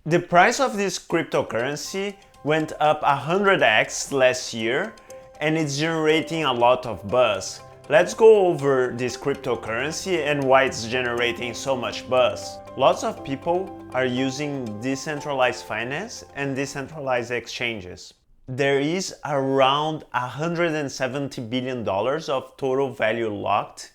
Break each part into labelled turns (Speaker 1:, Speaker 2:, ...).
Speaker 1: The price of this cryptocurrency went up 100x last year and it's generating a lot of buzz. Let's go over this cryptocurrency and why it's generating so much buzz. Lots of people are using decentralized finance and decentralized exchanges. There is around $170 billion of total value locked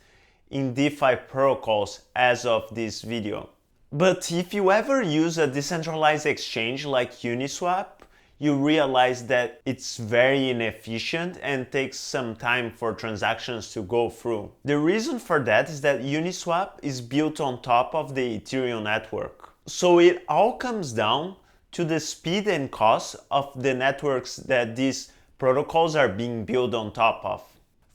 Speaker 1: in DeFi protocols as of this video. But if you ever use a decentralized exchange like Uniswap, you realize that it's very inefficient and takes some time for transactions to go through. The reason for that is that Uniswap is built on top of the Ethereum network. So it all comes down to the speed and cost of the networks that these protocols are being built on top of.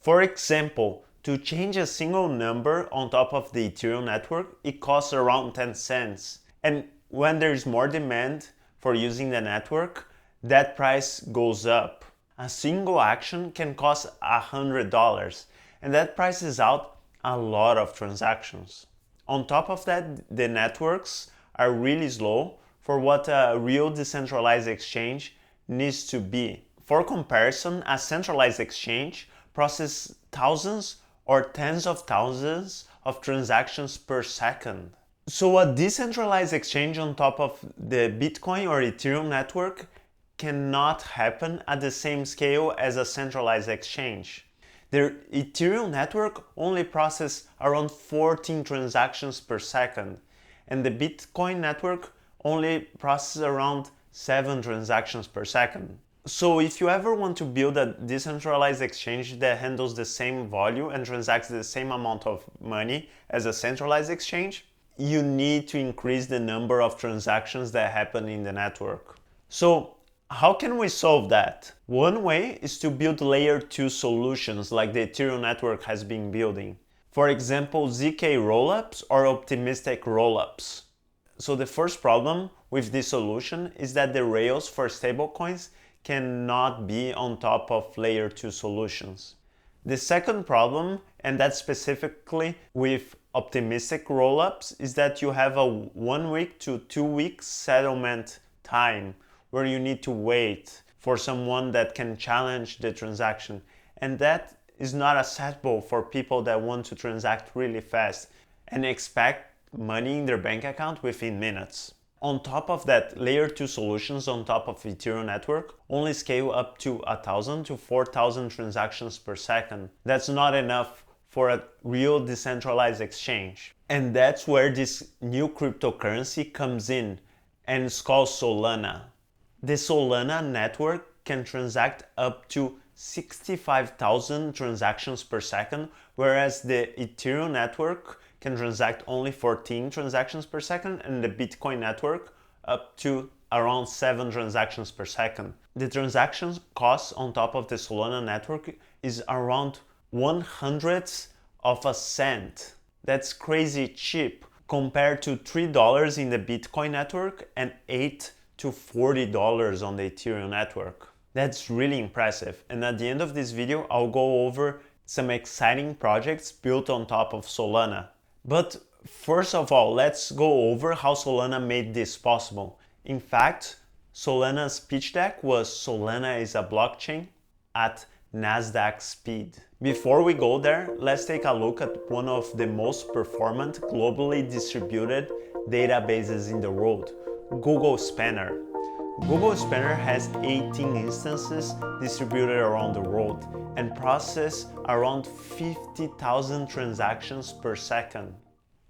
Speaker 1: For example, to change a single number on top of the Ethereum network, it costs around 10 cents. And when there's more demand for using the network, that price goes up. A single action can cost $100, and that prices out a lot of transactions. On top of that, the networks are really slow for what a real decentralized exchange needs to be. For comparison, a centralized exchange processes thousands or tens of thousands of transactions per second. So a decentralized exchange on top of the Bitcoin or Ethereum network cannot happen at the same scale as a centralized exchange. The Ethereum network only processes around 14 transactions per second, and the Bitcoin network only processes around 7 transactions per second. So if you ever want to build a decentralized exchange that handles the same volume and transacts the same amount of money as a centralized exchange, you need to increase the number of transactions that happen in the network. So how can we solve that? One way is to build layer 2 solutions like the Ethereum network has been building. For example, ZK rollups or optimistic rollups. So the first problem with this solution is that the rails for stablecoins cannot be on top of layer 2 solutions. The second problem, and that's specifically with optimistic rollups, is that you have a 1 week to 2 week settlement time where you need to wait for someone that can challenge the transaction, and that is not acceptable for people that want to transact really fast and expect money in their bank account within minutes. On top of that, layer 2 solutions on top of Ethereum network only scale up to 1,000 to 4,000 transactions per second. That's not enough for a real decentralized exchange. And that's where this new cryptocurrency comes in, and it's called Solana. The Solana network can transact up to 65,000 transactions per second, whereas the Ethereum network can transact only 14 transactions per second, and the Bitcoin network up to around 7 transactions per second. The transaction cost on top of the Solana network is around 1/100th of a cent. That's crazy cheap compared to $3 in the Bitcoin network and $8 to $40 on the Ethereum network. That's really impressive, and at the end of this video I'll go over some exciting projects built on top of Solana. But first of all, let's go over how Solana made this possible. In fact, Solana's pitch deck was Solana is a blockchain at NASDAQ speed. Before we go there, let's take a look at one of the most performant globally distributed databases in the world, Google Spanner. Google Spanner has 18 instances distributed around the world and process around 50,000 transactions per second.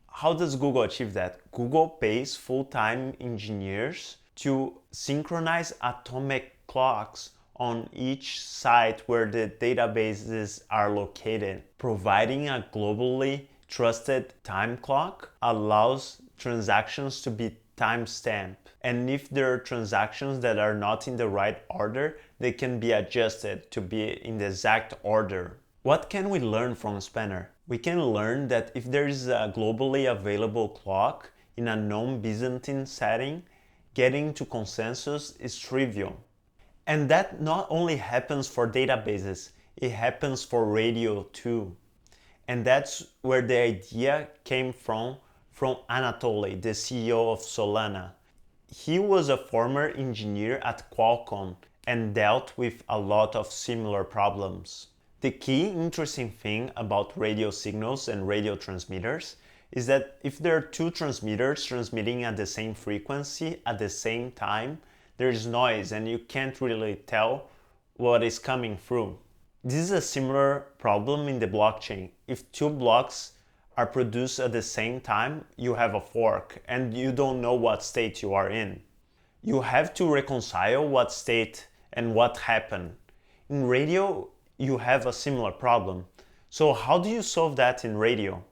Speaker 1: How does Google achieve that? Google pays full-time engineers to synchronize atomic clocks on each site where the databases are located. Providing a globally trusted time clock allows transactions to be timestamped. And if there are transactions that are not in the right order, they can be adjusted to be in the exact order. What can we learn from Spanner? We can learn that if there is a globally available clock in a non-Byzantine setting, getting to consensus is trivial. And that not only happens for databases, it happens for radio too. And that's where the idea came from Anatoly, the CEO of Solana. He was a former engineer at Qualcomm and dealt with a lot of similar problems. The key interesting thing about radio signals and radio transmitters is that if there are two transmitters transmitting at the same frequency at the same time, there's noise and you can't really tell what is coming through. This is a similar problem in the blockchain. If two blocks are produced at the same time, you have a fork and you don't know what state you are in. You have to reconcile what state and what happened. In radio, you have a similar problem. So how do you solve that in radio?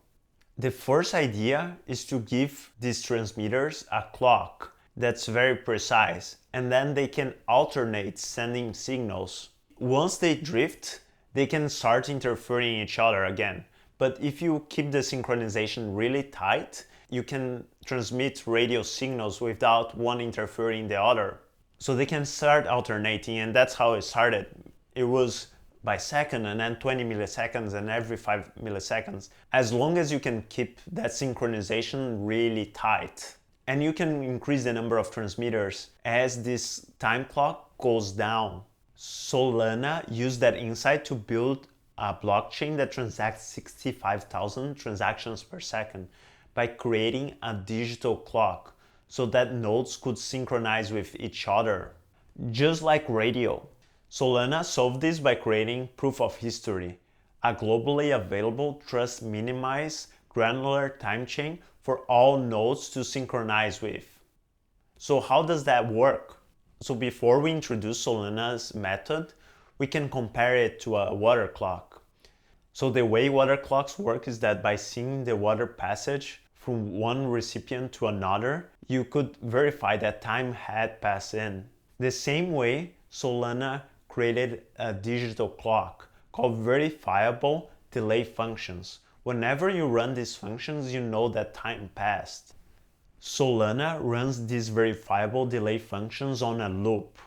Speaker 1: The first idea is to give these transmitters a clock that's very precise, and then they can alternate sending signals. Once they drift, they can start interfering each other again. But if you keep the synchronization really tight, you can transmit radio signals without one interfering in the other. So they can start alternating, and that's how it started. It was by second and then 20 milliseconds and every 5 milliseconds, as long as you can keep that synchronization really tight. And you can increase the number of transmitters as this time clock goes down. Solana used that insight to build a blockchain that transacts 65,000 transactions per second by creating a digital clock so that nodes could synchronize with each other. Just like radio, Solana solved this by creating proof of history, a globally available trust minimized granular time chain for all nodes to synchronize with. So how does that work? So before we introduce Solana's method, we can compare it to a water clock. So the way water clocks work is that by seeing the water passage from one recipient to another, you could verify that time had passed in. The same way, Solana created a digital clock called verifiable delay functions. Whenever you run these functions, you know that time passed. Solana runs these verifiable delay functions on a loop,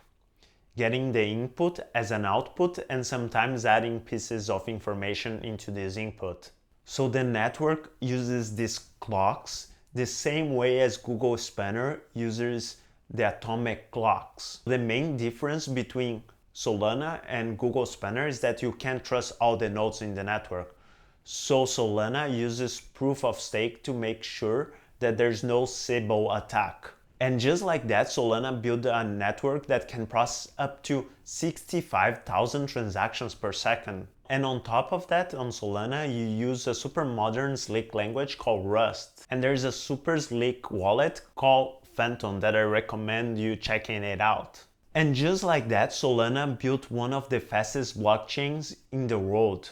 Speaker 1: getting the input as an output and sometimes adding pieces of information into this input. So the network uses these clocks the same way as Google Spanner uses the atomic clocks. The main difference between Solana and Google Spanner is that you can't trust all the nodes in the network. So Solana uses proof of stake to make sure that there's no Sybil attack. And just like that, Solana built a network that can process up to 65,000 transactions per second. And on top of that, on Solana, you use a super modern slick language called Rust. And there's a super slick wallet called Phantom that I recommend you checking it out. And just like that, Solana built one of the fastest blockchains in the world.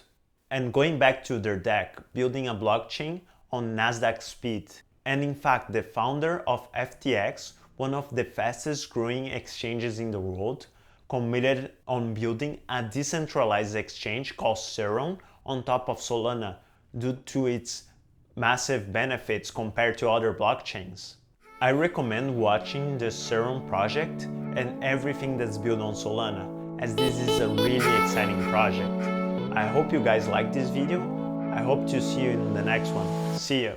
Speaker 1: And going back to their deck, building a blockchain on Nasdaq speed. And in fact, the founder of FTX, one of the fastest growing exchanges in the world, committed on building a decentralized exchange called Serum on top of Solana due to its massive benefits compared to other blockchains. I recommend watching the Serum project and everything that's built on Solana, as this is a really exciting project. I hope you guys liked this video. I hope to see you in the next one. See ya!